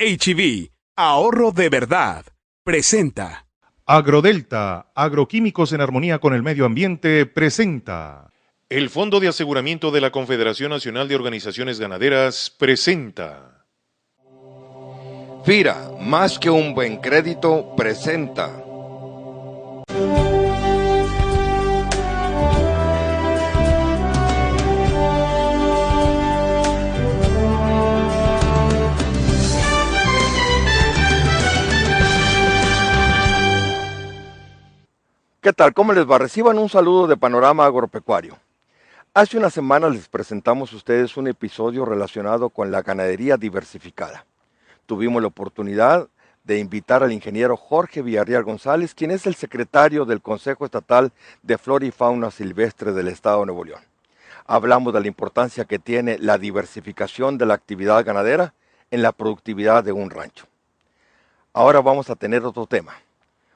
HEB, ahorro de verdad, presenta. Agrodelta, agroquímicos en armonía con el medio ambiente, presenta. El Fondo de Aseguramiento de la Confederación Nacional de Organizaciones Ganaderas presenta. FIRA, más que un buen crédito, presenta. ¿Qué tal? ¿Cómo les va? Reciban un saludo de Panorama Agropecuario. Hace una semana les presentamos a ustedes un episodio relacionado con la ganadería diversificada. Tuvimos la oportunidad de invitar al ingeniero Jorge Villarreal González, quien es el secretario del Consejo Estatal de Flora y Fauna Silvestre del Estado de Nuevo León. Hablamos de la importancia que tiene la diversificación de la actividad ganadera en la productividad de un rancho. Ahora vamos a tener otro tema.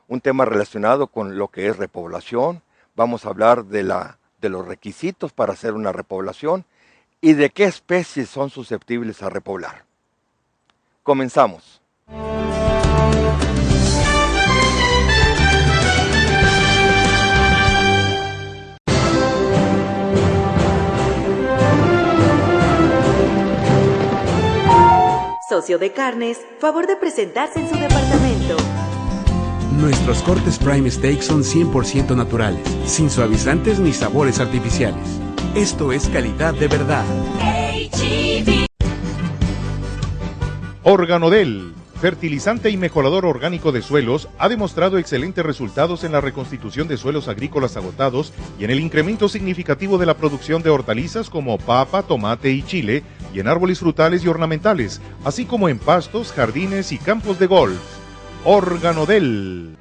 Un tema relacionado con lo que es repoblación. Vamos a hablar de los requisitos para hacer una repoblación y de qué especies son susceptibles a repoblar. Comenzamos. Socio de carnes, favor de presentarse en su departamento. Nuestros cortes Prime Steak son 100% naturales, sin suavizantes ni sabores artificiales. Esto es calidad de verdad. HEB. Organodel, fertilizante y mejorador orgánico de suelos, ha demostrado excelentes resultados en la reconstitución de suelos agrícolas agotados y en el incremento significativo de la producción de hortalizas como papa, tomate y chile, y en árboles frutales y ornamentales, así como en pastos, jardines y campos de golf. Organodel.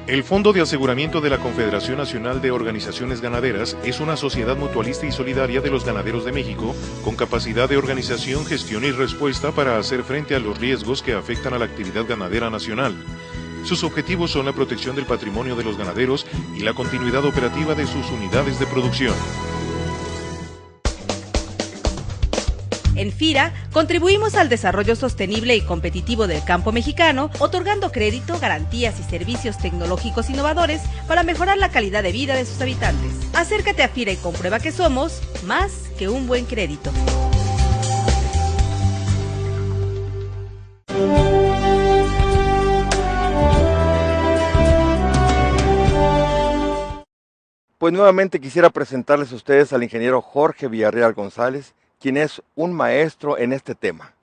El Fondo de Aseguramiento de la Confederación Nacional de Organizaciones Ganaderas es una sociedad mutualista y solidaria de los ganaderos de México, con capacidad de organización, gestión y respuesta para hacer frente a los riesgos que afectan a la actividad ganadera nacional. Sus objetivos son la protección del patrimonio de los ganaderos y la continuidad operativa de sus unidades de producción. En FIRA, contribuimos al desarrollo sostenible y competitivo del campo mexicano, otorgando crédito, garantías y servicios tecnológicos innovadores para mejorar la calidad de vida de sus habitantes. Acércate a FIRA y comprueba que somos más que un buen crédito. Pues nuevamente quisiera presentarles a ustedes al ingeniero Jorge Villarreal González, quien es un maestro en este tema.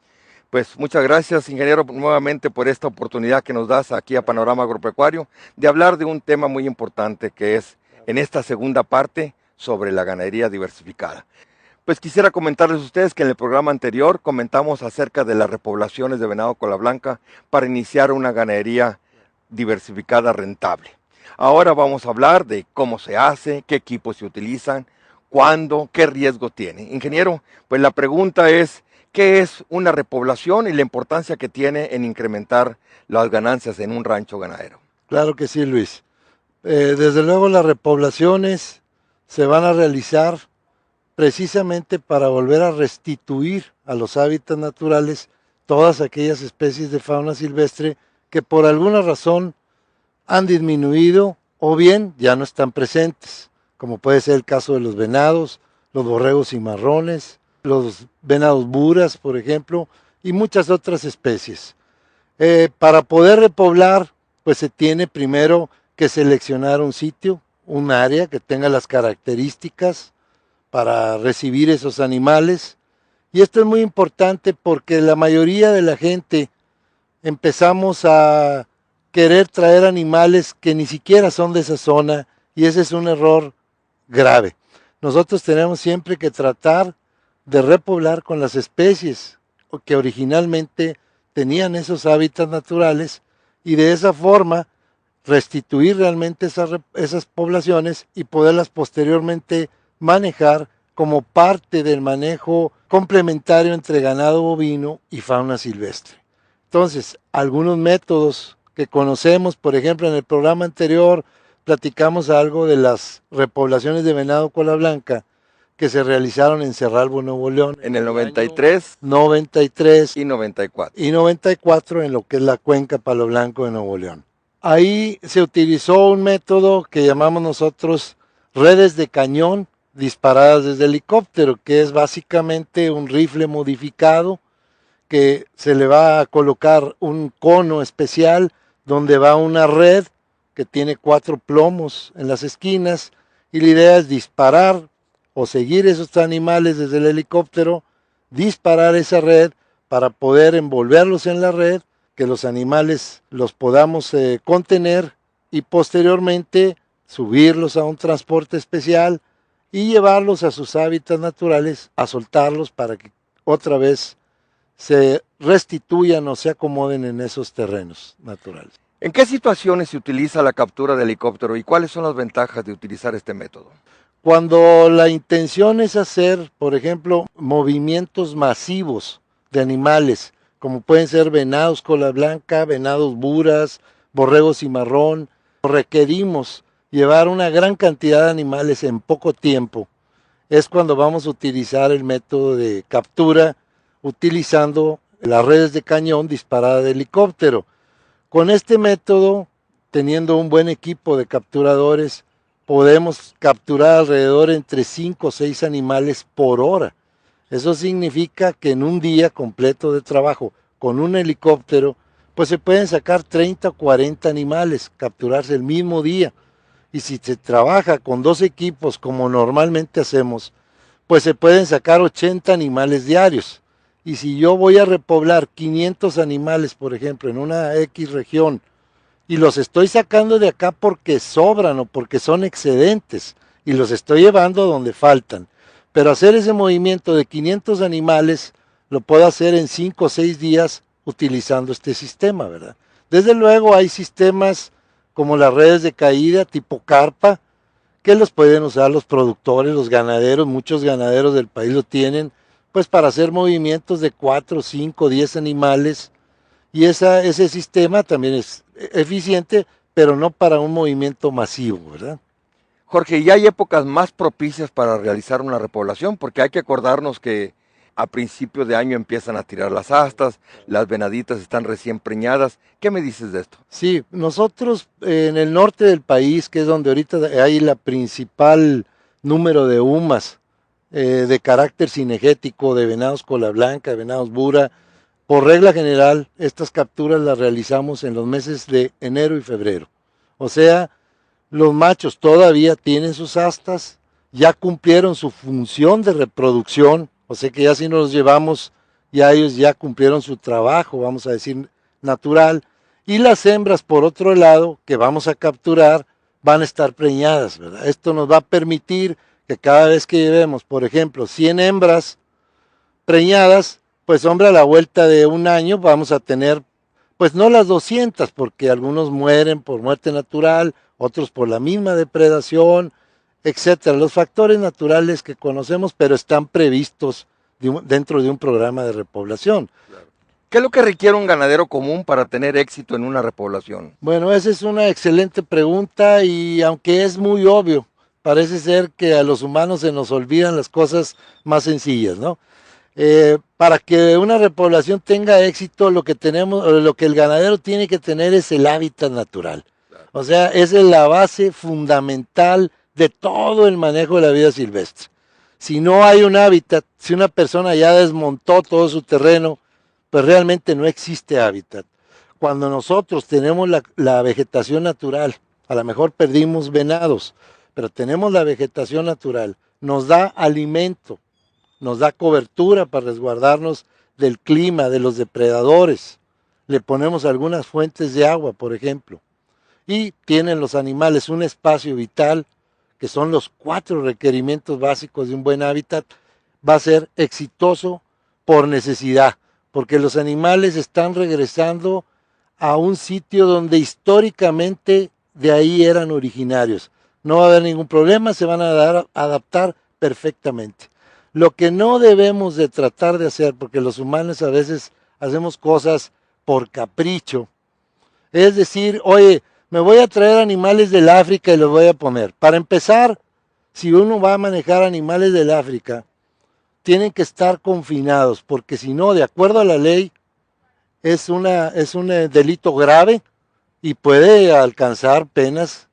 Pues muchas gracias, ingeniero, nuevamente por esta oportunidad que nos das aquí a Panorama Agropecuario de hablar de un tema muy importante que es en esta segunda parte sobre la ganadería diversificada. Pues quisiera comentarles a ustedes que en el programa anterior comentamos acerca de las repoblaciones de venado cola blanca para iniciar una ganadería diversificada rentable. Ahora vamos a hablar de cómo se hace, qué equipos se utilizan, ¿cuándo? ¿Qué riesgo tiene? Ingeniero, pues la pregunta es, ¿qué es una repoblación y la importancia que tiene en incrementar las ganancias en un rancho ganadero? Claro que sí, Luis. Desde luego las repoblaciones se van a realizar precisamente para volver a restituir a los hábitats naturales todas aquellas especies de fauna silvestre que por alguna razón han disminuido o bien ya no están presentes, como puede ser el caso de los venados, los borregos cimarrones, los venados buras, por ejemplo, y muchas otras especies. Para poder repoblar, pues se tiene primero que seleccionar un sitio, un área que tenga las características para recibir esos animales. Y esto es muy importante porque la mayoría de la gente empezamos a querer traer animales que ni siquiera son de esa zona, y ese es un error grave. Nosotros tenemos siempre que tratar de repoblar con las especies que originalmente tenían esos hábitats naturales y de esa forma restituir realmente esas poblaciones y poderlas posteriormente manejar como parte del manejo complementario entre ganado bovino y fauna silvestre. Entonces, algunos métodos que conocemos, por ejemplo, en el programa anterior platicamos algo de las repoblaciones de venado cola blanca, que se realizaron en Cerralbo, Nuevo León. En el 93, 93 y 94. y 94 en lo que es la cuenca Palo Blanco de Nuevo León. Ahí se utilizó un método que llamamos nosotros redes de cañón disparadas desde helicóptero, que es básicamente un rifle modificado que se le va a colocar un cono especial donde va una red que tiene 4 plomos en las esquinas, y la idea es disparar o seguir esos animales desde el helicóptero, disparar esa red para poder envolverlos en la red, que los animales los podamos contener y posteriormente subirlos a un transporte especial y llevarlos a sus hábitats naturales, a soltarlos para que otra vez se restituyan o se acomoden en esos terrenos naturales. ¿En qué situaciones se utiliza la captura de helicóptero y cuáles son las ventajas de utilizar este método? Cuando la intención es hacer, por ejemplo, movimientos masivos de animales, como pueden ser venados cola blanca, venados buras, borregos cimarrón, requerimos llevar una gran cantidad de animales en poco tiempo. Es cuando vamos a utilizar el método de captura utilizando las redes de cañón disparada de helicóptero. Con este método, teniendo un buen equipo de capturadores, podemos capturar alrededor entre 5 o 6 animales por hora. Eso significa que en un día completo de trabajo con un helicóptero, pues se pueden sacar 30 o 40 animales, capturarse el mismo día. Y si se trabaja con 2 equipos como normalmente hacemos, pues se pueden sacar 80 animales diarios. Y si yo voy a repoblar 500 animales, por ejemplo, en una X región, y los estoy sacando de acá porque sobran o porque son excedentes, y los estoy llevando donde faltan, pero hacer ese movimiento de 500 animales lo puedo hacer en 5 o 6 días utilizando este sistema, ¿verdad? Desde luego hay sistemas como las redes de caída tipo carpa, que los pueden usar los productores, los ganaderos, muchos ganaderos del país lo tienen, pues para hacer movimientos de 4, 5, 10 animales, y ese sistema también es eficiente, pero no para un movimiento masivo, ¿verdad? Jorge, ¿y hay épocas más propicias para realizar una repoblación? Porque hay que acordarnos que a principios de año empiezan a tirar las astas, las venaditas están recién preñadas. ¿Qué me dices de esto? Sí, nosotros en el norte del país, que es donde ahorita hay la principal número de UMAS, de carácter cinegético, de venados cola blanca, de venados bura, por regla general, estas capturas las realizamos en los meses de enero y febrero. O sea, los machos todavía tienen sus astas, ya cumplieron su función de reproducción, o sea que ya si nos los llevamos, ya ellos ya cumplieron su trabajo, vamos a decir, natural, y las hembras, por otro lado, que vamos a capturar, van a estar preñadas, ¿verdad? Esto nos va a permitir que cada vez que llevemos, por ejemplo, 100 hembras preñadas, pues hombre, a la vuelta de un año vamos a tener, pues no las 200, porque algunos mueren por muerte natural, otros por la misma depredación, etcétera. Los factores naturales que conocemos, pero están previstos dentro de un programa de repoblación. ¿Qué es lo que requiere un ganadero común para tener éxito en una repoblación? Bueno, esa es una excelente pregunta, y aunque es muy obvio, parece ser que a los humanos se nos olvidan las cosas más sencillas, ¿no? Para que una repoblación tenga éxito, lo que el ganadero tiene que tener es el hábitat natural. O sea, esa es la base fundamental de todo el manejo de la vida silvestre. Si no hay un hábitat, si una persona ya desmontó todo su terreno, pues realmente no existe hábitat. Cuando nosotros tenemos la vegetación natural, a lo mejor perdimos venados, pero tenemos la vegetación natural, nos da alimento, nos da cobertura para resguardarnos del clima, de los depredadores. Le ponemos algunas fuentes de agua, por ejemplo. Y tienen los animales un espacio vital, que son los 4 requerimientos básicos de un buen hábitat. Va a ser exitoso por necesidad, porque los animales están regresando a un sitio donde históricamente de ahí eran originarios. No va a haber ningún problema, se van a adaptar perfectamente. Lo que no debemos de tratar de hacer, porque los humanos a veces hacemos cosas por capricho, es decir, oye, me voy a traer animales del África y los voy a poner. Para empezar, si uno va a manejar animales del África, tienen que estar confinados, porque si no, de acuerdo a la ley, es un delito grave y puede alcanzar penas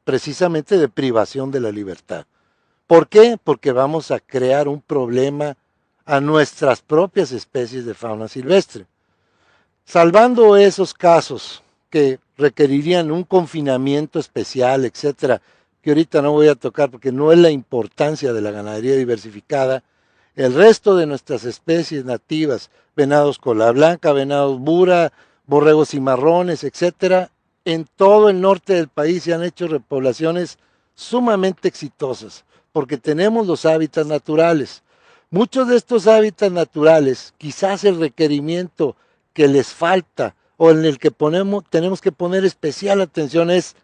precisamente de privación de la libertad. ¿Por qué? Porque vamos a crear un problema a nuestras propias especies de fauna silvestre. Salvando esos casos que requerirían un confinamiento especial, etcétera, que ahorita no voy a tocar porque no es la importancia de la ganadería diversificada, el resto de nuestras especies nativas, venados cola blanca, venados bura, borregos cimarrones, etcétera, en todo el norte del país se han hecho repoblaciones sumamente exitosas, porque tenemos los hábitats naturales. Muchos de estos hábitats naturales, quizás el requerimiento que les falta o en el que tenemos que poner especial atención es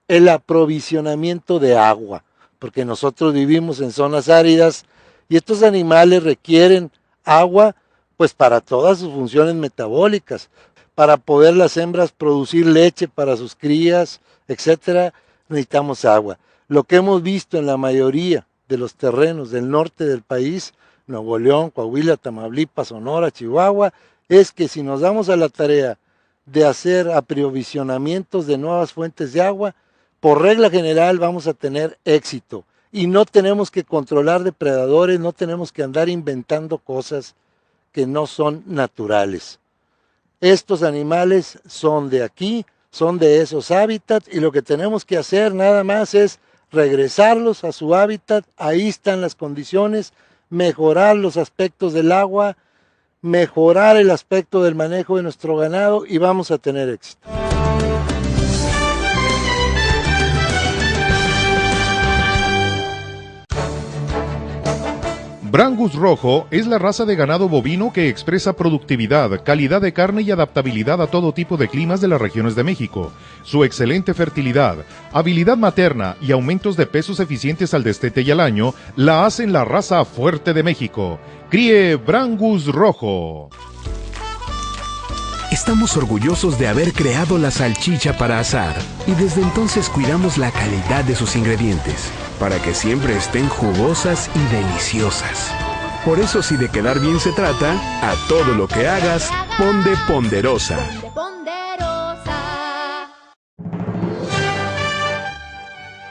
el aprovisionamiento de agua, porque nosotros vivimos en zonas áridas y estos animales requieren agua pues para todas sus funciones metabólicas, para poder las hembras producir leche para sus crías, etcétera, necesitamos agua. Lo que hemos visto en la mayoría de los terrenos del norte del país, Nuevo León, Coahuila, Tamaulipas, Sonora, Chihuahua, es que si nos damos a la tarea de hacer aprovisionamientos de nuevas fuentes de agua, por regla general vamos a tener éxito y no tenemos que controlar depredadores, no tenemos que andar inventando cosas que no son naturales. Estos animales son de aquí, son de esos hábitats y lo que tenemos que hacer nada más es regresarlos a su hábitat, ahí están las condiciones, mejorar los aspectos del agua, mejorar el aspecto del manejo de nuestro ganado y vamos a tener éxito. Brangus rojo es la raza de ganado bovino que expresa productividad, calidad de carne y adaptabilidad a todo tipo de climas de las regiones de México. Su excelente fertilidad, habilidad materna y aumentos de pesos eficientes al destete y al año la hacen la raza fuerte de México. Críe Brangus rojo. Estamos orgullosos de haber creado la salchicha para asar y desde entonces cuidamos la calidad de sus ingredientes para que siempre estén jugosas y deliciosas. Por eso si de quedar bien se trata, a todo lo que hagas, pon de Ponderosa.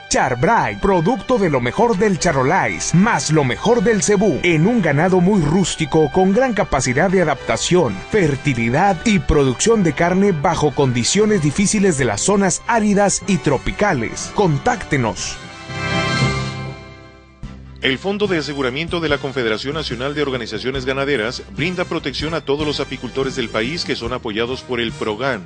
Char-Bray, producto de lo mejor del charolais, más lo mejor del cebú, en un ganado muy rústico con gran capacidad de adaptación, fertilidad y producción de carne bajo condiciones difíciles de las zonas áridas y tropicales. Contáctenos. El Fondo de Aseguramiento de la Confederación Nacional de Organizaciones Ganaderas brinda protección a todos los apicultores del país que son apoyados por el PROGAN.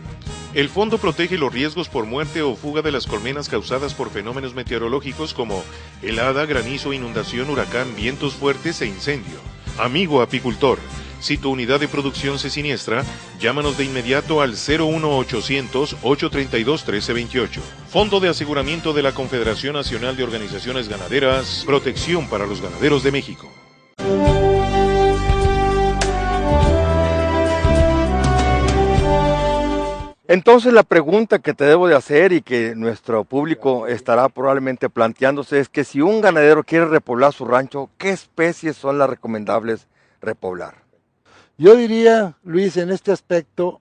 El fondo protege los riesgos por muerte o fuga de las colmenas causadas por fenómenos meteorológicos como helada, granizo, inundación, huracán, vientos fuertes e incendio. Amigo apicultor, si tu unidad de producción se siniestra, llámanos de inmediato al 01800-832-1328. Fondo de Aseguramiento de la Confederación Nacional de Organizaciones Ganaderas, protección para los ganaderos de México. Entonces la pregunta que te debo de hacer y que nuestro público estará probablemente planteándose es que si un ganadero quiere repoblar su rancho, ¿qué especies son las recomendables repoblar? Yo diría, Luis, en este aspecto,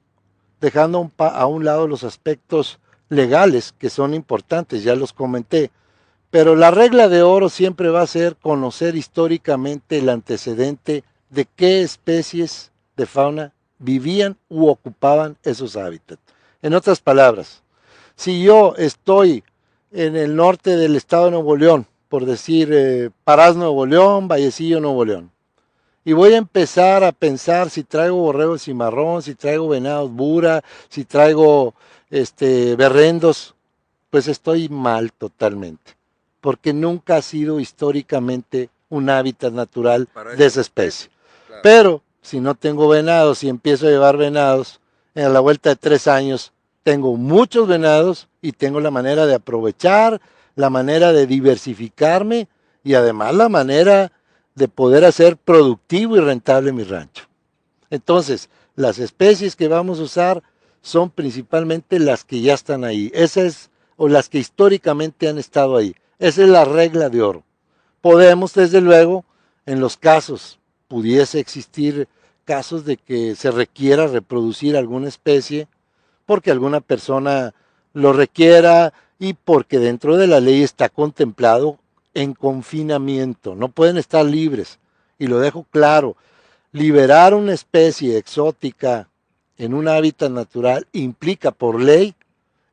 dejando a un lado los aspectos legales que son importantes, ya los comenté, pero la regla de oro siempre va a ser conocer históricamente el antecedente de qué especies de fauna vivían u ocupaban esos hábitats. En otras palabras, si yo estoy en el norte del estado de Nuevo León, por decir Parás, Nuevo León, Vallecillo, Nuevo León, y voy a empezar a pensar si traigo borregos cimarrón, si traigo venados bura, si traigo berrendos, pues estoy mal totalmente, porque nunca ha sido históricamente un hábitat natural de esa especie. Claro. Pero si no tengo venados y empiezo a llevar venados, a la vuelta de 3 años tengo muchos venados y tengo la manera de aprovechar, la manera de diversificarme y además la manera de poder hacer productivo y rentable mi rancho. Entonces, las especies que vamos a usar son principalmente las que ya están ahí, o las que históricamente han estado ahí. Esa es la regla de oro. podemos, desde luego, en los casos, pudiese existir casos de que se requiera reproducir alguna especie, porque alguna persona lo requiera y porque dentro de la ley está contemplado en confinamiento, no pueden estar libres. Y lo dejo claro, liberar una especie exótica en un hábitat natural implica por ley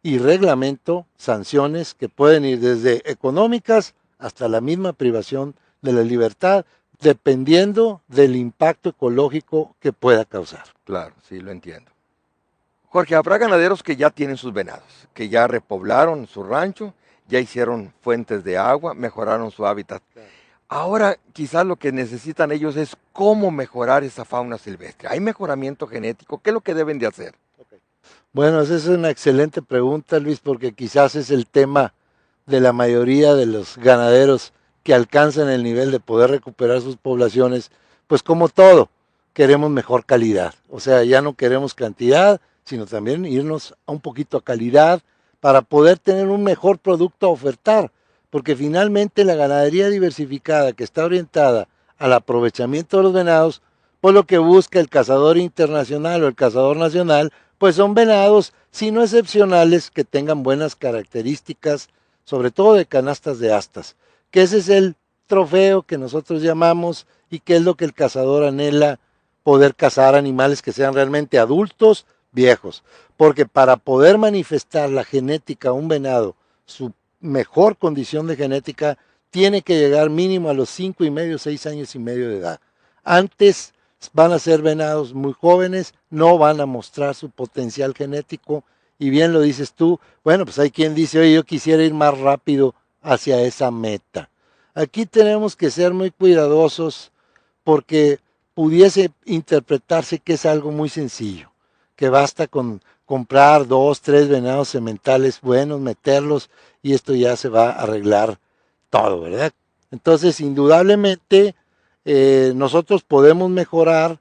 y reglamento sanciones que pueden ir desde económicas hasta la misma privación de la libertad, dependiendo del impacto ecológico que pueda causar. Claro, sí, lo entiendo. Jorge, habrá ganaderos que ya tienen sus venados, que ya repoblaron su rancho, ya hicieron fuentes de agua, mejoraron su hábitat. Claro. Ahora quizás lo que necesitan ellos es cómo mejorar esa fauna silvestre. ¿Hay mejoramiento genético? ¿Qué es lo que deben de hacer? Bueno, esa es una excelente pregunta, Luis, porque quizás es el tema de la mayoría de los ganaderos que alcanzan el nivel de poder recuperar sus poblaciones. Pues como todo, queremos mejor calidad. O sea, ya no queremos cantidad, sino también irnos a un poquito a calidad para poder tener un mejor producto a ofertar, porque finalmente la ganadería diversificada que está orientada al aprovechamiento de los venados, pues lo que busca el cazador internacional o el cazador nacional, pues son venados, si no excepcionales, que tengan buenas características, sobre todo de canastas de astas, que ese es el trofeo que nosotros llamamos y que es lo que el cazador anhela, poder cazar animales que sean realmente adultos, viejos, porque para poder manifestar la genética a un venado, su mejor condición de genética, tiene que llegar mínimo a los 5 y medio, 6 años y medio de edad. Antes van a ser venados muy jóvenes, no van a mostrar su potencial genético, y bien lo dices tú, bueno, pues hay quien dice, oye, yo quisiera ir más rápido hacia esa meta. Aquí tenemos que ser muy cuidadosos porque pudiese interpretarse que es algo muy sencillo, que basta con comprar 2, 3 venados sementales buenos, meterlos y esto ya se va a arreglar todo, ¿verdad? Entonces, indudablemente, nosotros podemos mejorar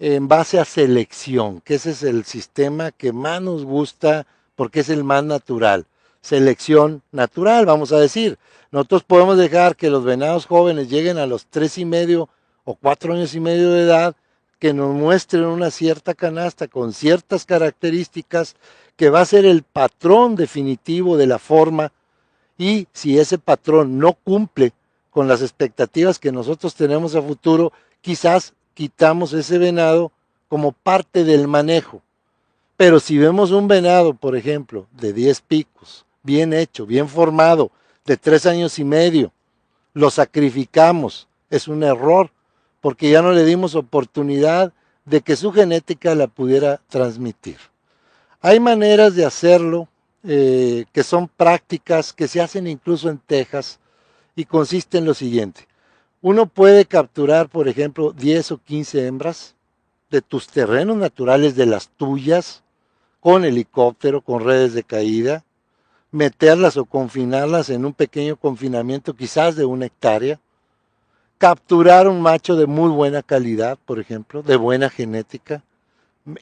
en base a selección, que ese es el sistema que más nos gusta porque es el más natural. Selección natural, vamos a decir. Nosotros podemos dejar que los venados jóvenes lleguen a los 3 y medio o 4 años y medio de edad, que nos muestren una cierta canasta con ciertas características que va a ser el patrón definitivo de la forma, y si ese patrón no cumple con las expectativas que nosotros tenemos a futuro, quizás quitamos ese venado como parte del manejo. Pero si vemos un venado, por ejemplo, de 10 picos, bien hecho, bien formado, de 3 años y medio, lo sacrificamos, es un error, porque ya no le dimos oportunidad de que su genética la pudiera transmitir. Hay maneras de hacerlo que son prácticas, que se hacen incluso en Texas, y consiste en lo siguiente. Uno puede capturar, por ejemplo, 10 o 15 hembras de tus terrenos naturales, de las tuyas, con helicóptero, con redes de caída, meterlas o confinarlas en un pequeño confinamiento, quizás de 1 hectárea, capturar un macho de muy buena calidad, por ejemplo, de buena genética,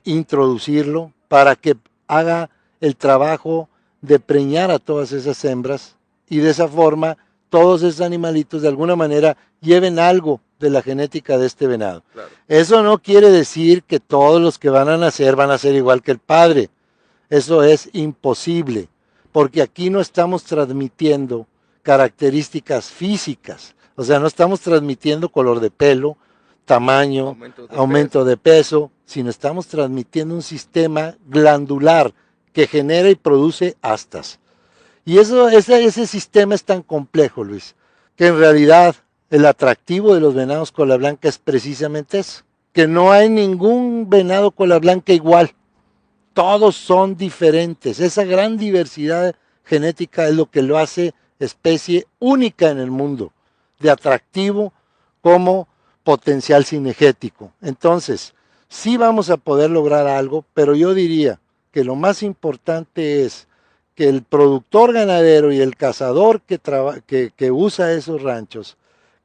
introducirlo para que haga el trabajo de preñar a todas esas hembras y de esa forma todos esos animalitos de alguna manera lleven algo de la genética de este venado. Claro. Eso no quiere decir que todos los que van a nacer van a ser igual que el padre. Eso es imposible, porque aquí no estamos transmitiendo características físicas. O sea, no estamos transmitiendo color de pelo, tamaño, aumento de peso, sino estamos transmitiendo un sistema glandular que genera y produce astas. Y ese sistema es tan complejo, Luis, que en realidad el atractivo de los venados cola blanca es precisamente eso, que no hay ningún venado cola blanca igual. Todos son diferentes. Esa gran diversidad genética es lo que lo hace especie única en el mundo, de atractivo como potencial cinegético. Entonces, sí vamos a poder lograr algo, pero yo diría que lo más importante es que el productor ganadero y el cazador que usa esos ranchos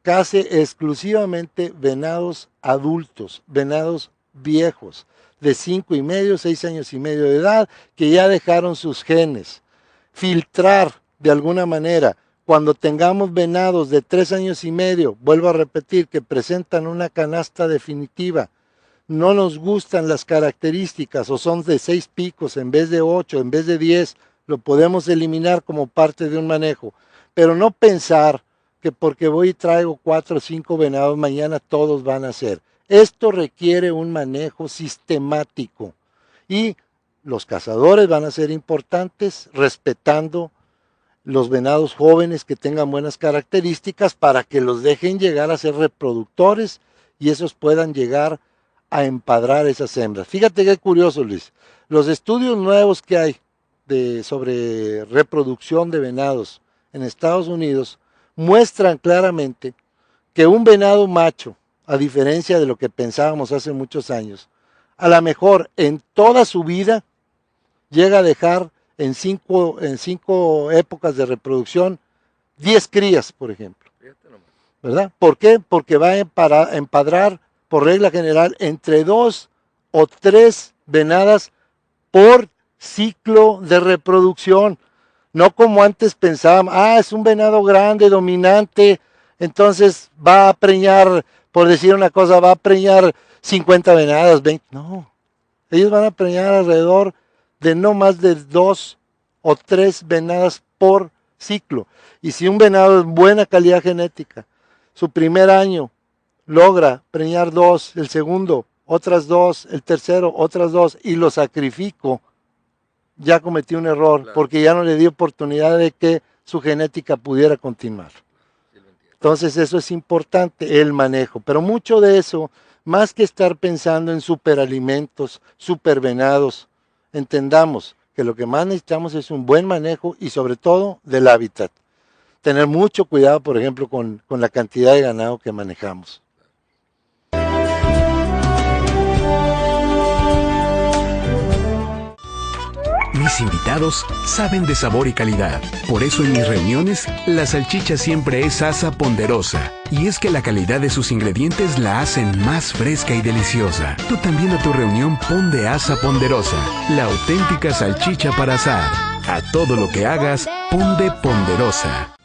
cace exclusivamente venados adultos, venados viejos, de 5 y medio, 6 años y medio de edad, que ya dejaron sus genes. Filtrar de alguna manera Cuando tengamos venados de 3 años y medio, vuelvo a repetir, que presentan una canasta definitiva, no nos gustan las características o son de 6 picos en vez de 8, en vez de 10, lo podemos eliminar como parte de un manejo. Pero no pensar que porque voy y traigo 4 o 5 venados, mañana todos van a ser. Esto requiere un manejo sistemático y los cazadores van a ser importantes respetando los venados jóvenes que tengan buenas características para que los dejen llegar a ser reproductores y esos puedan llegar a empadrar esas hembras. Fíjate qué curioso, Luis. Los estudios nuevos que hay sobre reproducción de venados en Estados Unidos muestran claramente que un venado macho, a diferencia de lo que pensábamos hace muchos años, a lo mejor en toda su vida llega a dejar en cinco épocas de reproducción 10 crías, por ejemplo. ¿Verdad? ¿Por qué? Porque va a empadrar, por regla general, entre 2 o 3 venadas por ciclo de reproducción. No como antes pensábamos, es un venado grande, dominante, entonces va a preñar, por decir una cosa, va a preñar 50 venadas, 20. No, ellos van a preñar alrededor de no más de 2 o 3 venadas por ciclo. Y si un venado es buena calidad genética, su primer año logra preñar 2, el segundo otras 2, el tercero otras 2 y lo sacrifico, ya cometí un error, claro, porque ya no le di oportunidad de que su genética pudiera continuar. Entonces eso es importante, el manejo, pero mucho de eso, más que estar pensando en superalimentos, supervenados, entendamos que lo que más necesitamos es un buen manejo y sobre todo del hábitat. Tener mucho cuidado, por ejemplo, con la cantidad de ganado que manejamos. Mis invitados saben de sabor y calidad. Por eso en mis reuniones, la salchicha siempre es Asa Ponderosa. Y es que la calidad de sus ingredientes la hacen más fresca y deliciosa. Tú también a tu reunión pon de Asa Ponderosa, la auténtica salchicha para asar. A todo lo que hagas, pon de Ponderosa.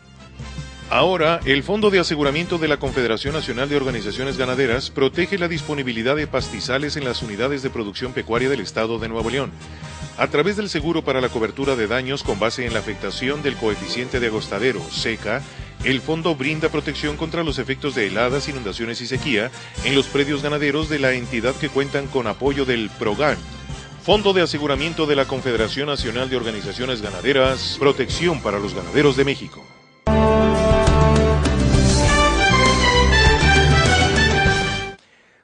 Ahora, el Fondo de Aseguramiento de la Confederación Nacional de Organizaciones Ganaderas protege la disponibilidad de pastizales en las unidades de producción pecuaria del Estado de Nuevo León. A través del seguro para la cobertura de daños con base en la afectación del coeficiente de agostadero, seca, el fondo brinda protección contra los efectos de heladas, inundaciones y sequía en los predios ganaderos de la entidad que cuentan con apoyo del PROGAN. Fondo de Aseguramiento de la Confederación Nacional de Organizaciones Ganaderas, protección para los ganaderos de México.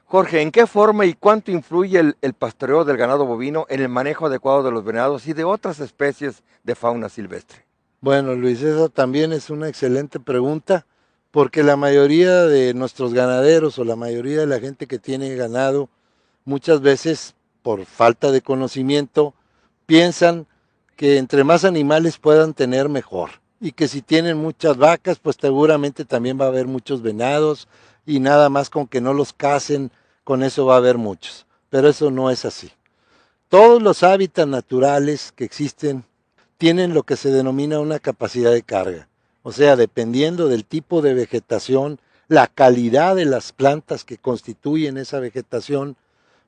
Jorge, ¿en qué forma y cuánto influye el pastoreo del ganado bovino en el manejo adecuado de los venados y de otras especies de fauna silvestre? Bueno, Luis, esa también es una excelente pregunta, porque la mayoría de nuestros ganaderos o la mayoría de la gente que tiene ganado, muchas veces por falta de conocimiento, piensan que entre más animales puedan tener mejor, y que si tienen muchas vacas, pues seguramente también va a haber muchos venados, y nada más con que no los cacen, con eso va a haber muchos, pero eso no es así. Todos los hábitats naturales que existen tienen lo que se denomina una capacidad de carga, o sea, dependiendo del tipo de vegetación, la calidad de las plantas que constituyen esa vegetación,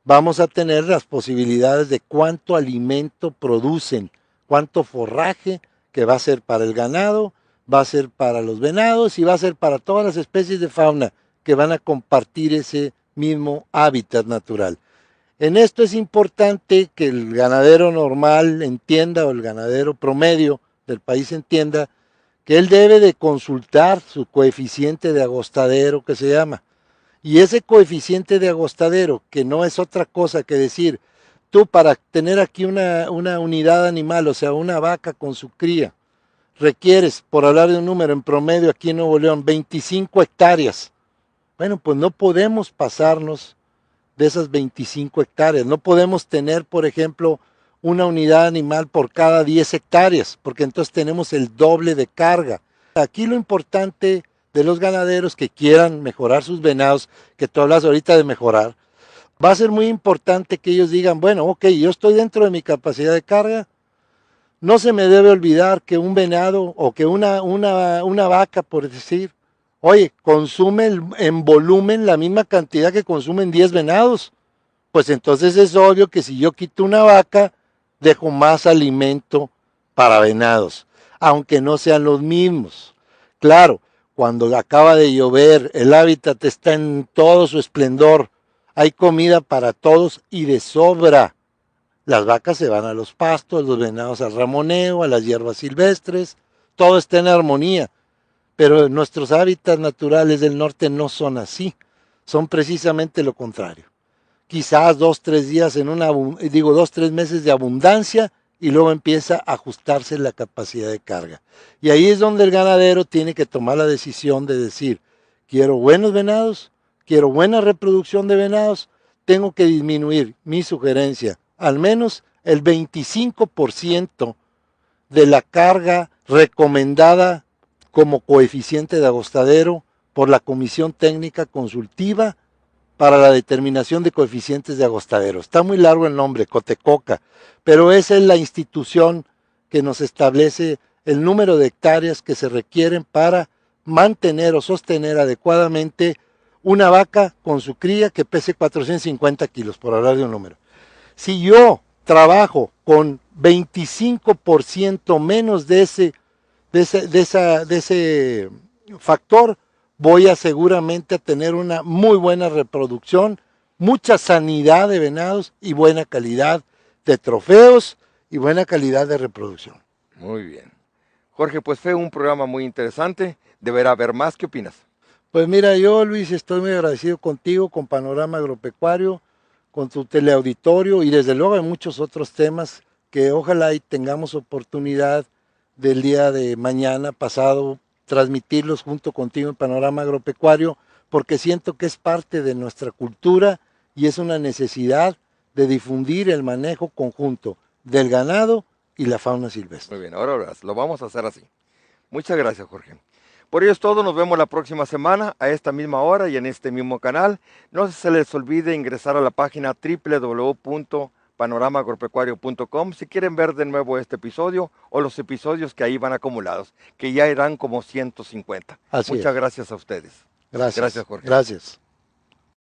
vamos a tener las posibilidades de cuánto alimento producen, cuánto forraje que va a ser para el ganado, va a ser para los venados y va a ser para todas las especies de fauna que van a compartir ese mismo hábitat natural. En esto es importante que el ganadero normal entienda, o el ganadero promedio del país entienda, que él debe de consultar su coeficiente de agostadero, que se llama. Y ese coeficiente de agostadero, que no es otra cosa que decir, tú para tener aquí una unidad animal, o sea, una vaca con su cría, requieres, por hablar de un número, en promedio aquí en Nuevo León, 25 hectáreas. Bueno, pues no podemos pasarnos de esas 25 hectáreas. No podemos tener, por ejemplo, una unidad animal por cada 10 hectáreas, porque entonces tenemos el doble de carga. Aquí lo importante de los ganaderos que quieran mejorar sus venados, que tú hablas ahorita de mejorar, va a ser muy importante que ellos digan, bueno, ok, yo estoy dentro de mi capacidad de carga, No se me debe olvidar que un venado o que una vaca, por decir, oye, consume en volumen la misma cantidad que consumen 10 venados. Pues entonces es obvio que si yo quito una vaca, dejo más alimento para venados, aunque no sean los mismos. Claro, cuando acaba de llover, el hábitat está en todo su esplendor, hay comida para todos y de sobra. Las vacas se van a los pastos, los venados al ramoneo, a las hierbas silvestres, todo está en armonía. Pero nuestros hábitats naturales del norte no son así, son precisamente lo contrario. Quizás 2-3 días 2-3 meses de abundancia y luego empieza a ajustarse la capacidad de carga. Y ahí es donde el ganadero tiene que tomar la decisión de decir, quiero buenos venados, quiero buena reproducción de venados, tengo que disminuir, mi sugerencia, al menos el 25% de la carga recomendada como coeficiente de agostadero por la Comisión Técnica Consultiva para la determinación de coeficientes de agostadero. Está muy largo el nombre, Cotecoca, pero esa es la institución que nos establece el número de hectáreas que se requieren para mantener o sostener adecuadamente una vaca con su cría que pese 450 kilos, por hablar de un número. Si yo trabajo con 25% menos de ese factor, voy a seguramente a tener una muy buena reproducción, mucha sanidad de venados y buena calidad de trofeos y buena calidad de reproducción. Muy bien. Jorge, pues fue un programa muy interesante. Deberá haber más. ¿Qué opinas? Pues mira, yo, Luis, estoy muy agradecido contigo, con Panorama Agropecuario, con tu teleauditorio y desde luego hay muchos otros temas que ojalá y tengamos oportunidad del día de mañana, pasado, transmitirlos junto contigo en Panorama Agropecuario, porque siento que es parte de nuestra cultura y es una necesidad de difundir el manejo conjunto del ganado y la fauna silvestre. Muy bien, ahora lo vamos a hacer así. Muchas gracias, Jorge. Por ello es todo, nos vemos la próxima semana a esta misma hora y en este mismo canal. No se les olvide ingresar a la página www.panoramaagropecuario.com si quieren ver de nuevo este episodio o los episodios que ahí van acumulados, que ya irán como 150. Muchas gracias a ustedes. Gracias. Gracias, Jorge. Gracias.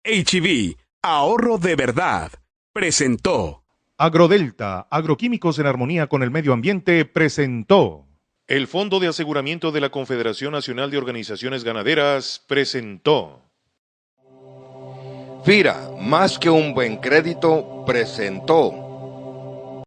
HB, ahorro de verdad, presentó. Agrodelta, agroquímicos en armonía con el medio ambiente, presentó. El Fondo de Aseguramiento de la Confederación Nacional de Organizaciones Ganaderas presentó. FIRA, más que un buen crédito, presentó.